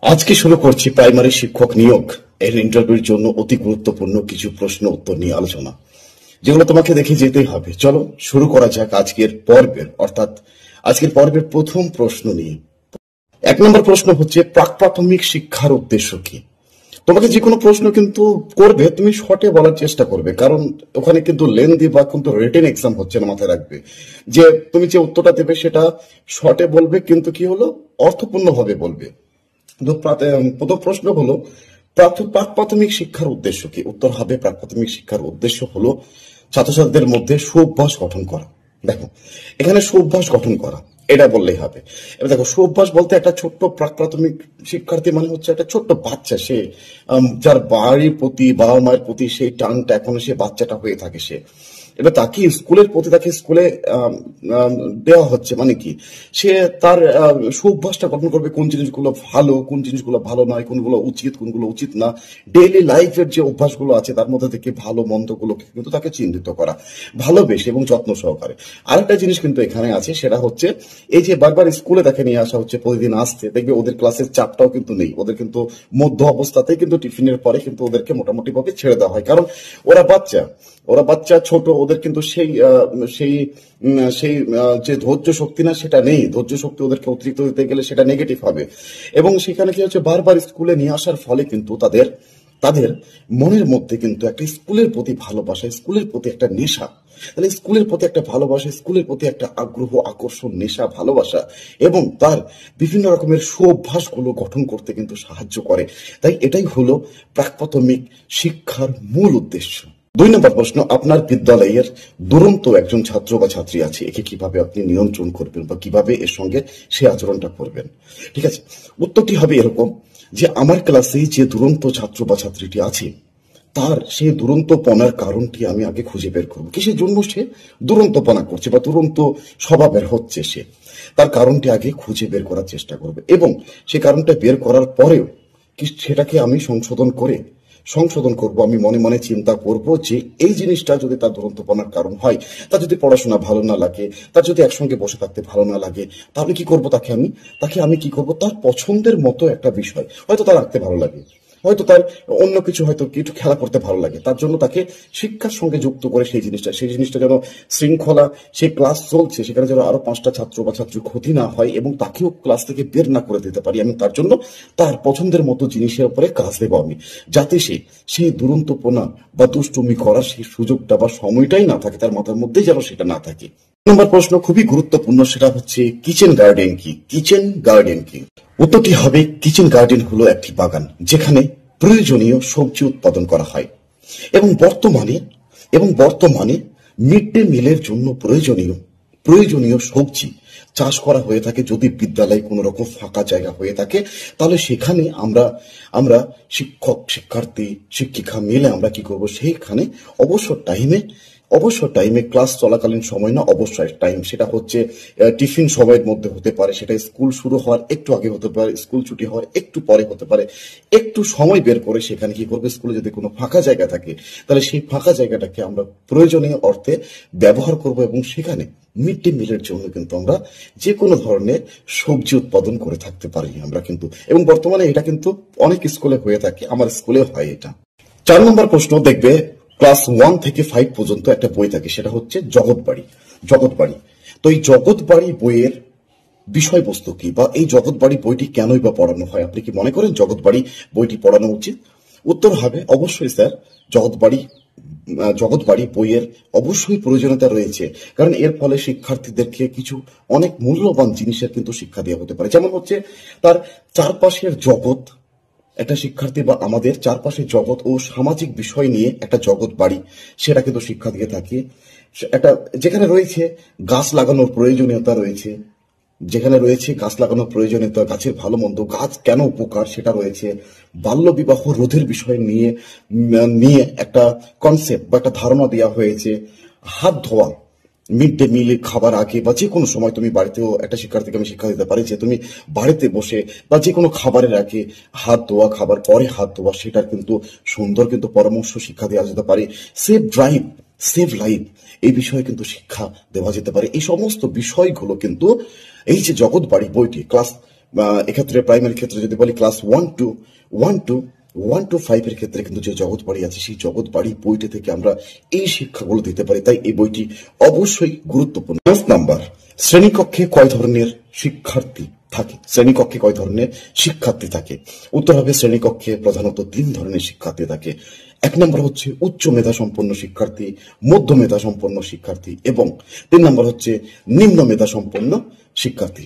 আজকে শুরু করছি প্রাইমারি শিক্ষক নিয়োগ এর ইন্টারভিউর জন্য অতি গুরুত্বপূর্ণ কিছু প্রশ্ন উত্তর নিয়ে আলোচনা, যেগুলো তোমাকে দেখে যেতেই হবে। চলো শুরু করা যাক আজকের পর্বের প্রথম প্রশ্ন নিয়ে। 1 নম্বর প্রশ্ন হচ্ছে, প্রাক প্রাথমিক শিক্ষার উদ্দেশ্য কি? তোমাকে যে কোনো প্রশ্ন কিন্তু করবে, তুমি শর্টে বলার চেষ্টা করবে, কারণ ওখানে কিন্তু লেন্দি বা কিন্তু রিটেন এক্সাম হচ্ছে না। মাথায় রাখবে যে তুমি যে উত্তরটা দেবে সেটা শর্টে বলবে, কিন্তু কি হলো, অর্থপূর্ণ ভাবে বলবে। তো প্রথম প্রশ্ন হলো, প্রাক প্রাথমিক শিক্ষার উদ্দেশ্য কি? উত্তর হবে, প্রাক প্রাথমিক শিক্ষার উদ্দেশ্য হলো ছাত্রছাত্রীদের মধ্যে সুঅভ্যাস গঠন করা। দেখো, এখানে সুঅভ্যাস গঠন করা এটা বললেই হবে। এবার দেখো, সুঅভ্যাস বলতে একটা ছোট্ট প্রাক প্রাথমিক শিক্ষার্থী মানে হচ্ছে একটা ছোট্ট বাচ্চা, সে যার বাড়ির প্রতি, বাবা মায়ের প্রতি সেই টানটা এখনো সে বাচ্চাটা হয়ে থাকে। সে এবার তাকে স্কুলের প্রতি, তাকে স্কুলে দেওয়া হচ্ছে মানে কি, সে তার সুঅভ্যাসটা গঠন করবে, কোন জিনিসগুলো ভালো, কোন জিনিসগুলো ভালো নয়, কোনগুলো উচিত, কোনগুলো উচিত না। ডেইলি লাইফের যে অভ্যাসগুলো আছে তার মধ্যে থেকে ভালো মন্দগুলোকে কিন্তু তাকে চিহ্নিত করা ভালোবেসে এবং যত্ন সহকারে। আরেকটা জিনিস কিন্তু এখানে আছে, সেটা হচ্ছে এই যে বারবার স্কুলে তাকে নিয়ে আসা হচ্ছে, প্রতিদিন আসতে দেখবে ওদের ক্লাসের চাপটাও কিন্তু নেই, ওদের কিন্তু মধ্য অবস্থাতেই কিন্তু টিফিনের পরে কিন্তু ওদেরকে মোটামুটি ভাবে ছেড়ে দেওয়া হয়, কারণ ওরা বাচ্চা ছোট, ওদের কিন্তু সেই যে ধৈর্য শক্তি না, সেটা নেই। ধৈর্য শক্তি ওদেরকে অতিরিক্ত দিতে গেলে সেটা নেগেটিভ হবে। এবং সেখানে কি হচ্ছে, বারবার স্কুলে নিয়ে আসার ফলে কিন্তু তাদের মনের মধ্যে কিন্তু একটা স্কুলের প্রতি ভালোবাসা, স্কুলের প্রতি একটা নেশা, তাহলে স্কুলের প্রতি একটা ভালোবাসা, স্কুলের প্রতি একটা আগ্রহ, আকর্ষণ, নেশা, ভালোবাসা এবং তার বিভিন্ন রকমের সুঅভ্যাসগুলো গঠন করতে কিন্তু সাহায্য করে। তাই এটাই হলো প্রাক প্রাথমিক শিক্ষার মূল উদ্দেশ্য। 2 নম্বর প্রশ্ন, আপনার বিদ্যালয়ের দুরন্ত একজন ছাত্র বা ছাত্রী আছে, একে কিভাবে আপনি নিয়ন্ত্রণ করবেন বা কিভাবে এর সঙ্গে সে আচরণটা করবেন? ঠিক আছে, উত্তরটি হবে এরকম যে, আমার ক্লাসে যে দুরন্ত ছাত্র বা ছাত্রীটি আছে তার সেই দুরন্তপনার কারণটি আমি আগে খুঁজে বের করবো। কিসের জন্য সে দুরন্তপনা করছে বা দুরন্ত স্বভাবের হচ্ছে, সে তার কারণটি আগে খুঁজে বের করার চেষ্টা করবে এবং সে কারণটা বের করার পরেও সেটাকে আমি সংশোধন করব। আমি মনে মনে চিন্তা করব যে এই জিনিসটা যদি তার দুরন্তপনার কারণ হয়, তার যদি পড়াশোনা ভালো না লাগে, তার যদি একসঙ্গে বসে থাকতে ভালো না লাগে, তাহলে কি করব, তাকে আমি কি করব, তার পছন্দের মতো একটা বিষয়, হয়তো তার আঁকতে ভালো লাগে, হয়তো তার অন্য কিছু, হয়তো কিছু খেলা করতে ভালো লাগে, তার জন্য তাকে শিক্ষার সঙ্গে যুক্ত করে সেই জিনিসটা যেন শৃঙ্খলা, সেই ক্লাস চলছে সেখানে যেন আরো 5টা ছাত্র বা ছাত্রীর ক্ষতি না হয় এবং তাকেও ক্লাস থেকে বের না করে দিতে পারি। আমি তার জন্য তার পছন্দের মতো জিনিসের উপরে কাজ দেবো আমি, যাতে সেই দুরন্তপনা বা দুষ্টুমি করার সেই সুযোগটা বা সময়টাই না থাকে, তার মাথার মধ্যেই যেন সেটা না থাকে। নম্বর প্রশ্ন খুবই গুরুত্বপূর্ণ, সেটা হচ্ছে কিচেন গার্ডেন কি? উত্তরটি হবে, কিচেন গার্ডেন হলো একটি বাগান যেখানে প্রয়োজনীয় সবজি উৎপাদন করা হয় এবং বর্তমানে মিড ডে মিলের জন্য প্রয়োজনীয় সবজি চাষ করা হয়ে থাকে। যদি বিদ্যালয়ে কোনো রকম ফাঁকা জায়গা হয়ে থাকে, তাহলে সেখানে আমরা শিক্ষক, শিক্ষার্থী, শিক্ষিকা মিলে আমরা কি করব, সেইখানে অবসর টাইমে ক্লাস চলাকালীন সময় না, অবশ্যই টাইম, সেটা হচ্ছে টিফিন সময়ের মধ্যে হতে পারে, সেটা স্কুল শুরু হওয়ার একটু আগে হতে পারে, স্কুল ছুটি হওয়ার একটু পরে হতে পারে। একটু সময় বের করে সেখানে কি করবে, স্কুলে যদি কোনো ফাঁকা জায়গা থাকে তাহলে সেই ফাঁকা জায়গাটাকে আমরা প্রয়োজনীয় অর্থে ব্যবহার করব এবং সেখানে মিড ডে মিলের জন্য কিন্তু আমরা যে কোনো ধরনের সবজি উৎপাদন করে থাকতে পারি আমরা কিন্তু, এবং বর্তমানে এটা কিন্তু অনেক স্কুলে হয়ে থাকে, আমার স্কুলে হয় এটা। 4 নম্বর প্রশ্ন, দেখবে ক্লাস 1 থেকে 5 পর্যন্ত একটা বই থাকে, সেটা হচ্ছে জগৎবাড়ি। তো এই জগৎবাড়ি বইয়ের বিষয়বস্তু কি, বা এই জগৎবাড়ি বইটি কেনই বা পড়ানো হয়? আপনি কি মনে করেন জগৎবাড়ি বইটি পড়ানো উচিত? উত্তর হবে অবশ্যই স্যার, জগৎবাড়ি বইয়ের অবশ্যই প্রয়োজনীয়তা রয়েছে, কারণ এর ফলে শিক্ষার্থীদেরকে কিছু অনেক মূল্যবান জিনিসের কিন্তু শিক্ষা দেওয়া হতে পারে। যেমন হচ্ছে তার চারপাশের জগৎ, একটা শিক্ষার্থী বা আমাদের চারপাশের জগৎ ও সামাজিক বিষয় নিয়ে একটা জগৎ বাড়ি, সেটা কিন্তু শিক্ষা দিয়ে থাকে। একটা যেখানে রয়েছে গাছ লাগানোর প্রয়োজনীয়তা রয়েছে, গাছের ভালো মন্দ, গাছ কেন উপকার সেটা রয়েছে, বাল্য বিবাহ রোধের বিষয় নিয়ে একটা কনসেপ্ট বা একটা ধারণা দেওয়া হয়েছে। হাত ধোয়া মিড ডে মিল খাবার আগে বা যে কোনো সময়, তুমি বাড়িতেও একটা শিক্ষার্থীকে আমি শিক্ষা দিতে পারি যে তুমি বাড়িতে বসে বা যে কোনো খাবারের আগে হাত ধোয়া, খাবার পরে হাত ধোয়া, সেটার কিন্তু সুন্দর কিন্তু পরামর্শ শিক্ষা দেওয়া যেতে পারে। সেভ লাইফ এই বিষয়ে কিন্তু শিক্ষা দেওয়া যেতে পারে। এই সমস্ত বিষয়গুলো কিন্তু এই যে জগৎবাড়ি বইটি ক্লাস এক্ষেত্রে প্রাইমারি ক্ষেত্রে যদি বলি ক্লাস 1 to 5 এর ক্ষেত্রে কিন্তু যে জগৎ বাড়ি আছে সেই জগৎ বাড়ি বইটি থেকে আমরা এই শিক্ষাগুলো দিতে পারি, তাই এই বইটি অবশ্যই গুরুত্বপূর্ণ। 5 নাম্বার, শ্রেণীকক্ষে কয় ধরনের শিক্ষার্থী থাকে? শ্রেণীকক্ষে কয় ধরনের শিক্ষার্থী থাকে? উত্তর হবে শ্রেণীকক্ষে প্রধানত 3 ধরনের শিক্ষার্থী থাকে। 1 নম্বর হচ্ছে উচ্চ মেধা সম্পন্ন শিক্ষার্থী, মধ্য মেধা সম্পন্ন শিক্ষার্থী এবং 3 নম্বর হচ্ছে নিম্ন মেধা সম্পন্ন শিক্ষার্থী।